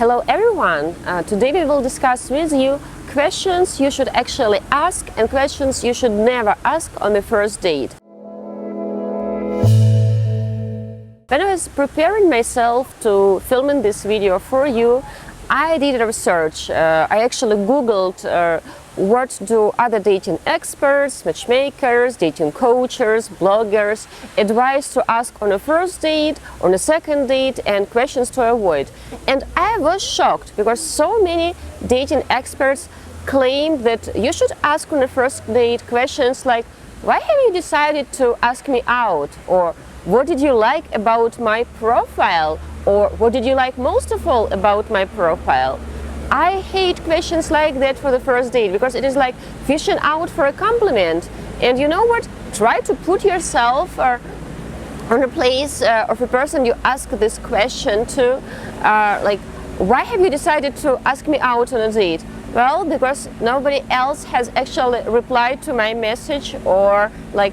Hello everyone! Today we will discuss with you questions you should actually ask and questions you should never ask on the first date. When I was preparing myself to filming this video for you, I did a research. I actually googled what do other dating experts, matchmakers, dating coaches, bloggers advise to ask on a first date, on a second date, and questions to avoid. And I was shocked because so many dating experts claim that you should ask on a first date questions like, why have you decided to ask me out? Or what did you like about my profile? Or what did you like most of all about my profile? I hate questions like that for the first date because it is like fishing out for a compliment. And you know what? Try to put yourself on a place of a person you ask this question to. Like, why have you decided to ask me out on a date? Well, because nobody else has actually replied to my message, or like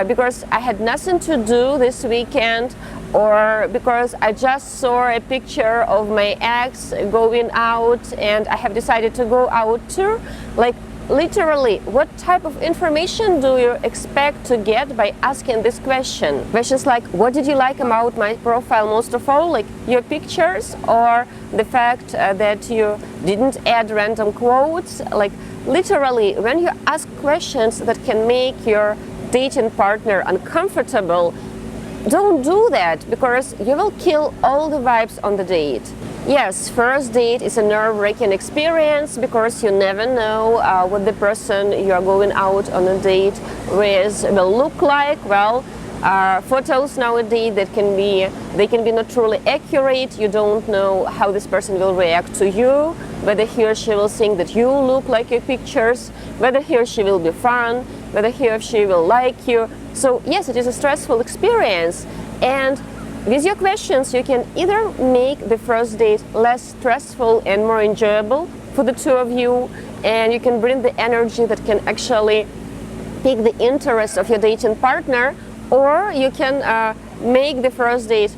because I had nothing to do this weekend, or because I just saw a picture of my ex going out and I have decided to go out too. Like, literally, what type of information do you expect to get by asking this question? Questions like, what did you like about my profile most of all? Like your pictures, or the fact that you didn't add random quotes? Like, literally, when you ask questions that can make your dating partner uncomfortable, don't do that, because you will kill all the vibes on the date. Yes, first date is a nerve-wracking experience because you never know what the person you are going out on a date with will look like. Well, photos nowadays they can be not truly accurate. You don't know how this person will react to you, whether he or she will think that you look like your pictures, whether he or she will be fun, whether he or she will like you. So yes, it is a stressful experience, and with your questions you can either make the first date less stressful and more enjoyable for the two of you, and you can bring the energy that can actually pique the interest of your dating partner, or you can make the first date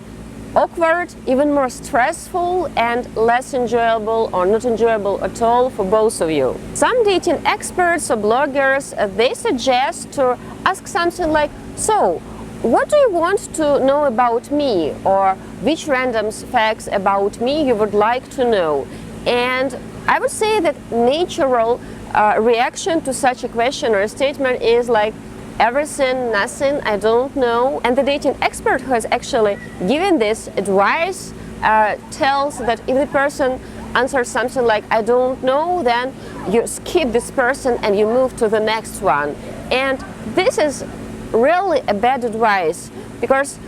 awkward, even more stressful, and less enjoyable or not enjoyable at all for both of you. Some dating experts or bloggers, they suggest to ask something like, so, what do you want to know about me? Or which random facts about me you would like to know? And I would say that natural reaction to such a question or a statement is like, everything, nothing, I don't know. And the dating expert who has actually given this advice tells that if the person answers something like, I don't know, then you skip this person and you move to the next one. And this is really a bad advice, because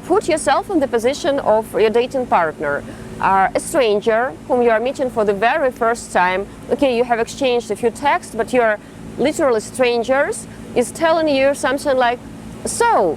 put yourself in the position of your dating partner, a stranger whom you are meeting for the very first time. Okay, you have exchanged a few texts, but you are literally strangers, is telling you something like, so,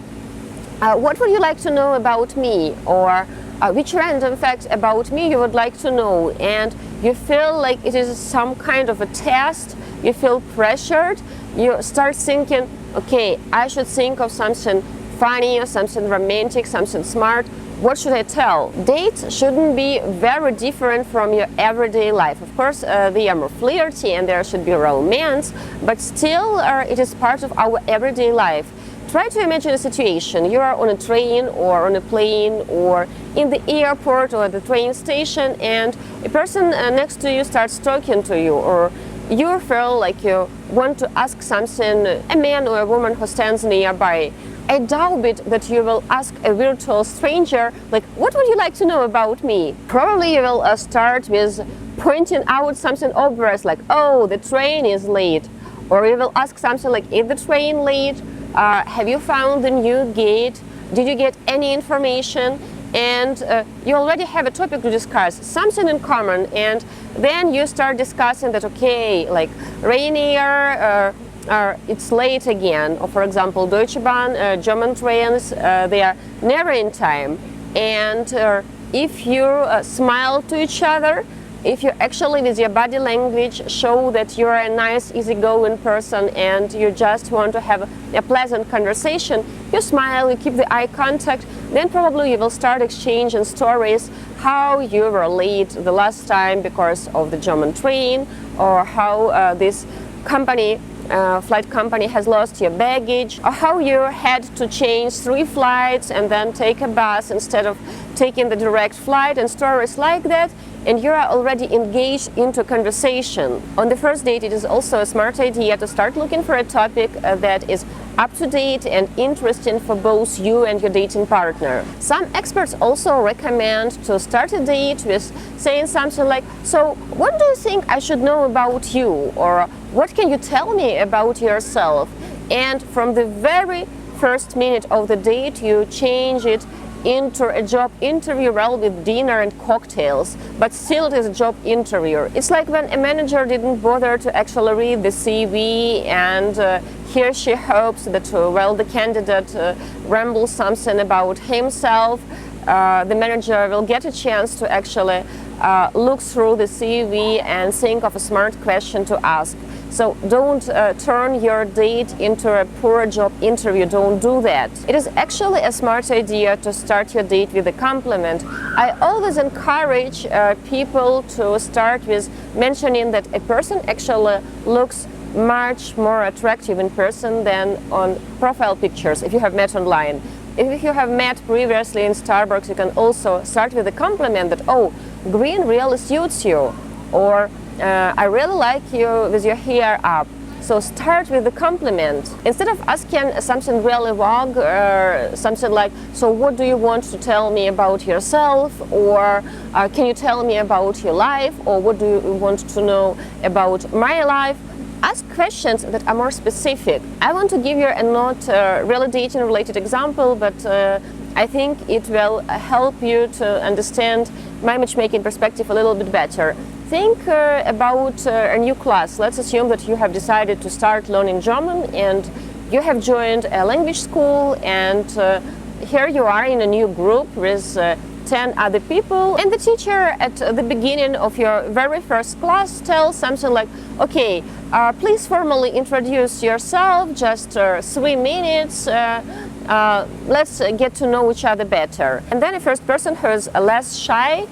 what would you like to know about me? Or which random fact about me you would like to know? And you feel like it is some kind of a test, you feel pressured, you start thinking, okay, I should think of something funny or something romantic, something smart. What should I tell? Dates shouldn't be very different from your everyday life. Of course, they are more flirty and there should be romance, but still it is part of our everyday life. Try to imagine a situation. You are on a train or on a plane or in the airport or at the train station, and a person next to you starts talking to you, or you feel like you want to ask something, a man or a woman who stands nearby. I doubt it that you will ask a virtual stranger, like, what would you like to know about me? Probably you will start with pointing out something obvious, like, oh, the train is late. Or you will ask something like, is the train late? Have you found the new gate? Did you get any information? And you already have a topic to discuss, something in common, and then you start discussing that, okay, like Rainier, it's late again, or for example Deutsche Bahn, German trains, they are never in time, and if you smile to each other, If you actually with your body language show that you're a nice, easygoing person and you just want to have a pleasant conversation, you smile, you keep the eye contact, then probably you will start exchanging stories how you were late the last time because of the German train, or how this flight company has lost your baggage, or how you had to change 3 flights and then take a bus instead of taking the direct flight, and stories like that, and you are already engaged into conversation. On the first date, it is also a smart idea to start looking for a topic that is up-to-date and interesting for both you and your dating partner. Some experts also recommend to start a date with saying something like, so what do you think I should know about you? Or what can you tell me about yourself? And from the very first minute of the date, you change it into a job interview with dinner and cocktails, but still it is a job interview. It's like when a manager didn't bother to actually read the CV, and he or she hopes that the candidate rambles something about himself, the manager will get a chance to actually look through the CV and think of a smart question to ask. So don't turn your date into a poor job interview. Don't do that. It is actually a smart idea to start your date with a compliment. I always encourage people to start with mentioning that a person actually looks much more attractive in person than on profile pictures if you have met online. If you have met previously in Starbucks, you can also start with a compliment that, oh, green really suits you, or I really like you with your hair up. So start with a compliment. Instead of asking something really vague, or something like, so what do you want to tell me about yourself? Or can you tell me about your life? Or what do you want to know about my life? Ask questions that are more specific. I want to give you a not really dating related example, but I think it will help you to understand my matchmaking perspective a little bit better. Think about a new class. Let's assume that you have decided to start learning German and you have joined a language school, and here you are in a new group with 10 other people, and the teacher at the beginning of your very first class tells something like, okay, please formally introduce yourself, just 3 minutes, let's get to know each other better. And then the first person who is less shy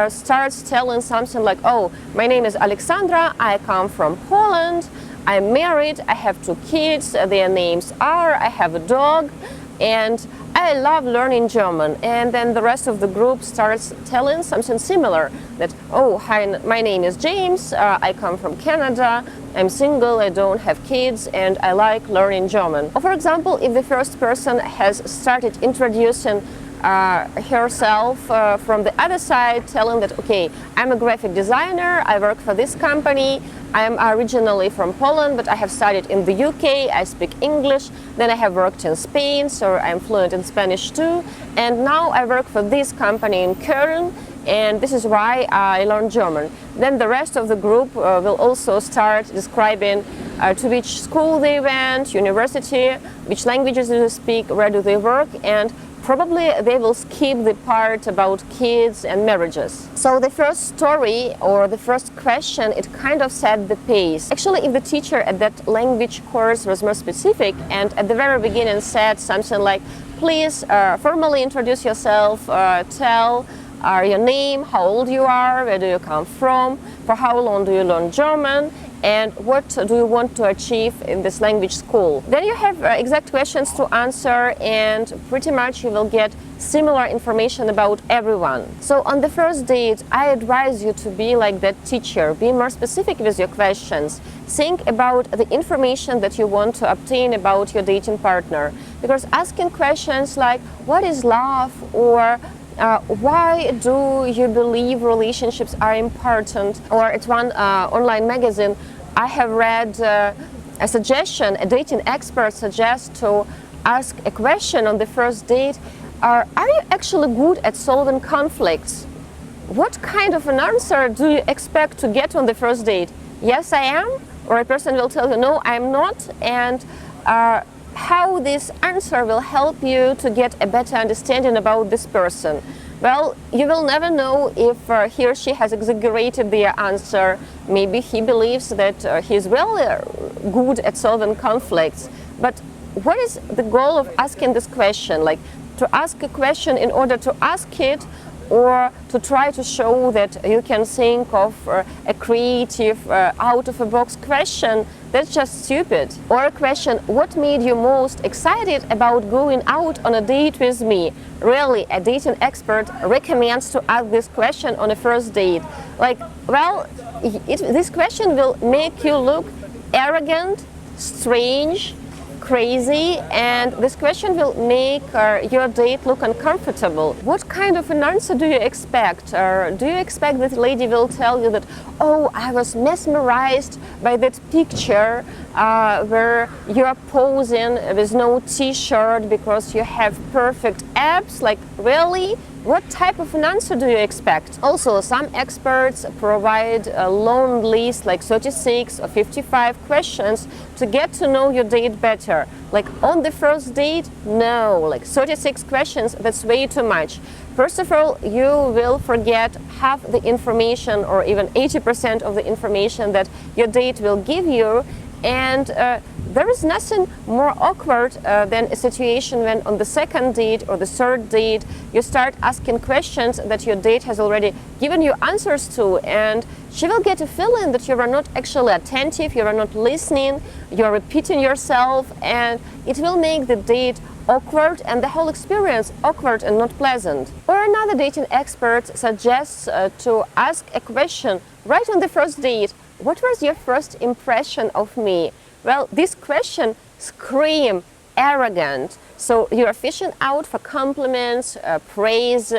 starts telling something like, oh, my name is Alexandra, I come from Poland, I'm married, I have 2 kids, their names are, I have a dog, and I love learning German. And then the rest of the group starts telling something similar, that, oh, hi, my name is James, I come from Canada, I'm single, I don't have kids, and I like learning German. Or for example, if the first person has started introducing herself from the other side, telling that, okay, I'm a graphic designer, I work for this company, I'm originally from Poland, but I have studied in the UK, I speak English, then I have worked in Spain, so I'm fluent in Spanish too, and now I work for this company in Köln, and this is why I learned German. Then the rest of the group will also start describing to which school they went, university, which languages do they speak, where do they work, and probably they will skip the part about kids and marriages. So the first story or the first question, it kind of set the pace. Actually, if the teacher at that language course was more specific and at the very beginning said something like, please formally introduce yourself, tell your name, how old you are, where do you come from, for how long do you learn German, and what do you want to achieve in this language school. Then you have exact questions to answer, and pretty much you will get similar information about everyone. So on the first date, I advise you to be like that teacher. Be more specific with your questions. Think about the information that you want to obtain about your dating partner. Because asking questions like, what is love, or why do you believe relationships are important? Or at one online magazine, I have read a suggestion, a dating expert suggests to ask a question on the first date, are you actually good at solving conflicts? What kind of an answer do you expect to get on the first date? Yes, I am? Or a person will tell you, no, I'm not, and how this answer will help you to get a better understanding about this person. Well, you will never know if he or she has exaggerated their answer. Maybe he believes that he's really good at solving conflicts. But what is the goal of asking this question? Like, to ask a question in order to ask it, or to try to show that you can think of a creative, out-of-the-box question? That's just stupid. Or a question, what made you most excited about going out on a date with me? Really, a dating expert recommends to ask this question on a first date. Like, well, this question will make you look arrogant, strange, crazy, and this question will make your date look uncomfortable. What kind of an answer do you expect? Do you expect that lady will tell you that, oh, I was mesmerized by that picture where you're posing with no t-shirt because you have perfect abs? Like, really? What type of an answer do you expect? Also, some experts provide a long list, like 36 or 55 questions to get to know your date better. Like, on the first date? No, like 36 questions, that's way too much. First of all, you will forget half the information, or even 80% of the information that your date will give you. And there is nothing more awkward than a situation when on the second date or the third date you start asking questions that your date has already given you answers to, and she will get a feeling that you are not actually attentive, you are not listening, you are repeating yourself, and it will make the date awkward and the whole experience awkward and not pleasant. Or another dating expert suggests to ask a question right on the first date. What was your first impression of me? Well, this question screams arrogant. So you're fishing out for compliments, praise.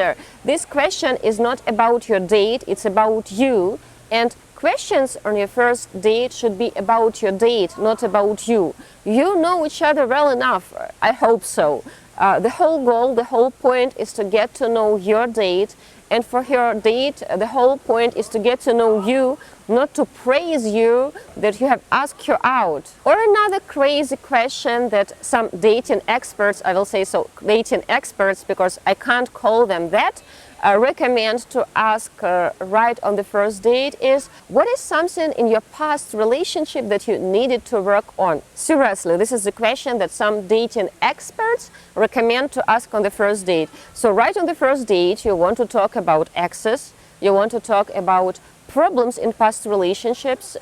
This question is not about your date, it's about you. And questions on your first date should be about your date, not about you. You know each other well enough, I hope so. The whole goal, the whole point is to get to know your date. And for your date, the whole point is to get to know you, not to praise you that you have asked her out. Or another crazy question that some dating experts, I will say so, dating experts, because I can't call them that, recommend to ask right on the first date is, what is something in your past relationship that you needed to work on? Seriously, this is the question that some dating experts recommend to ask on the first date. So right on the first date, you want to talk about exes, you want to talk about problems in past relationships.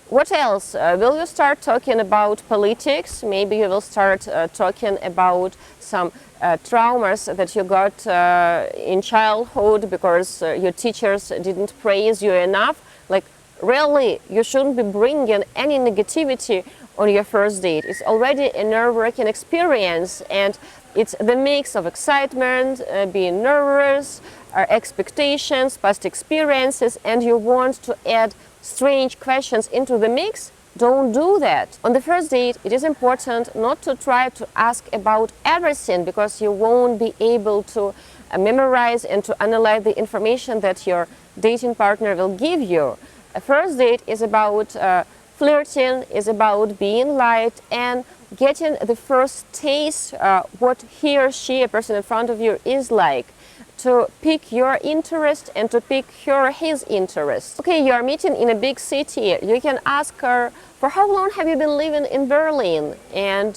What else? Will you start talking about politics? Maybe you will start talking about some traumas that you got in childhood because your teachers didn't praise you enough. Like, really, you shouldn't be bringing any negativity on your first date. It's already a nerve-wracking experience, and it's the mix of excitement, being nervous, expectations, past experiences, and you want to add strange questions into the mix. Don't do that. On the first date, it is important not to try to ask about everything, because you won't be able to memorize and to analyze the information that your dating partner will give you. A first date is about flirting, is about being light and getting the first taste what he or she, a person in front of you, is like, to pick your interest and to pick his interest. Okay, you are meeting in a big city. You can ask her, for how long have you been living in Berlin? And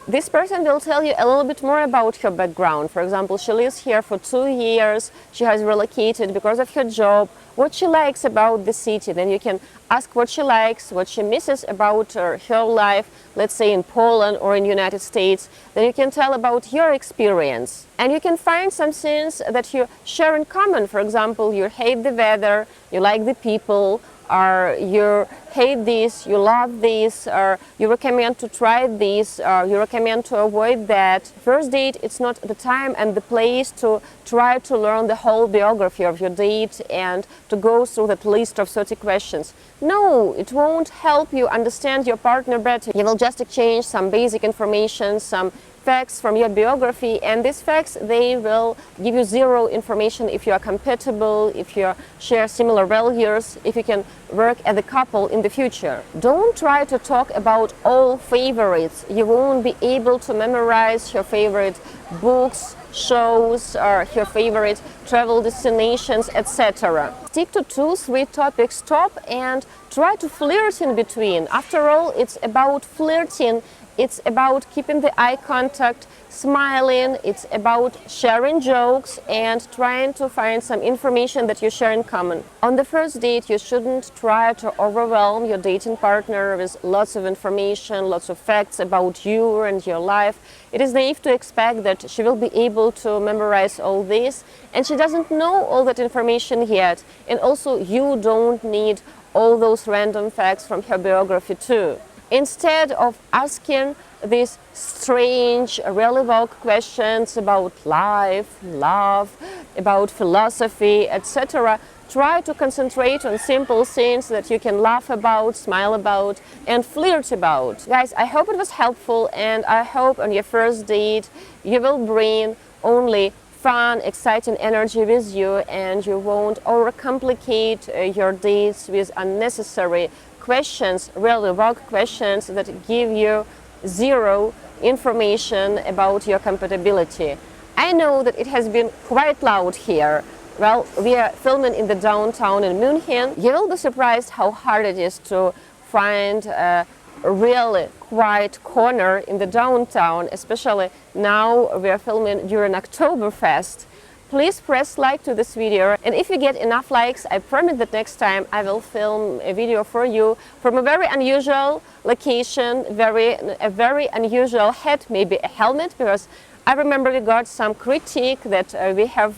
this person will tell you a little bit more about her background. For example, she lives here for 2 years, she has relocated because of her job, what she likes about the city. Then you can ask what she likes, what she misses about her life, let's say in Poland or in the United States. Then you can tell about your experience. And you can find some things that you share in common. For example, you hate the weather, you like the people, or you hate this, you love this, or you recommend to try this, or you recommend to avoid that. First date, it's not the time and the place to try to learn the whole biography of your date and to go through that list of 30 questions. No, it won't help you understand your partner better. You will just exchange some basic information, some facts from your biography, and these facts, they will give you zero information if you are compatible, if you share similar values, if you can work as a couple in the future. Don't try to talk about all favorites. You won't be able to memorize your favorite books, shows, her favorite travel destinations, etc. Stick to 2-3 topics top and try to flirt in between. After all, it's about flirting. It's about keeping the eye contact, smiling, it's about sharing jokes and trying to find some information that you share in common. On the first date, you shouldn't try to overwhelm your dating partner with lots of information, lots of facts about you and your life. It is naive to expect that she will be able to memorize all this, and she doesn't know all that information yet. And also, you don't need all those random facts from her biography too. Instead of asking these strange, really vague questions about life, love, about philosophy, etc., try to concentrate on simple things that you can laugh about, smile about, and flirt about. Guys, I hope it was helpful, and I hope on your first date you will bring only fun, exciting energy with you, and you won't overcomplicate your dates with unnecessary questions, really vague questions that give you zero information about your compatibility. I know that it has been quite loud here. Well, we are filming in the downtown in München. You will be surprised how hard it is to find a really quiet corner in the downtown, especially now we are filming during Oktoberfest. Please press like to this video, and if you get enough likes, I promise that next time I will film a video for you from a very unusual location, a very unusual hat, maybe a helmet, because I remember we got some critique that we have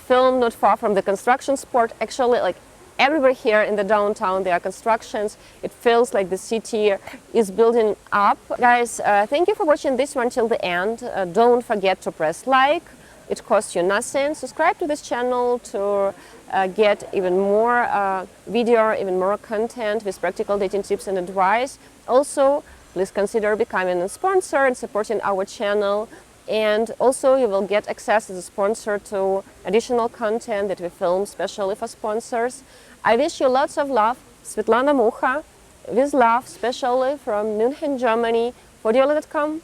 filmed not far from the construction spot. Actually, like everywhere here in the downtown there are constructions. It feels like the city is building up. Guys, thank you for watching this one till the end. Don't forget to press like. It costs you nothing. Subscribe to this channel to get even more video, even more content with practical dating tips and advice. Also, please consider becoming a sponsor and supporting our channel. And also, you will get access as a sponsor to additional content that we film especially for sponsors. I wish you lots of love. Svetlana Mucha, with love, especially from München, Germany, for Diolli.com.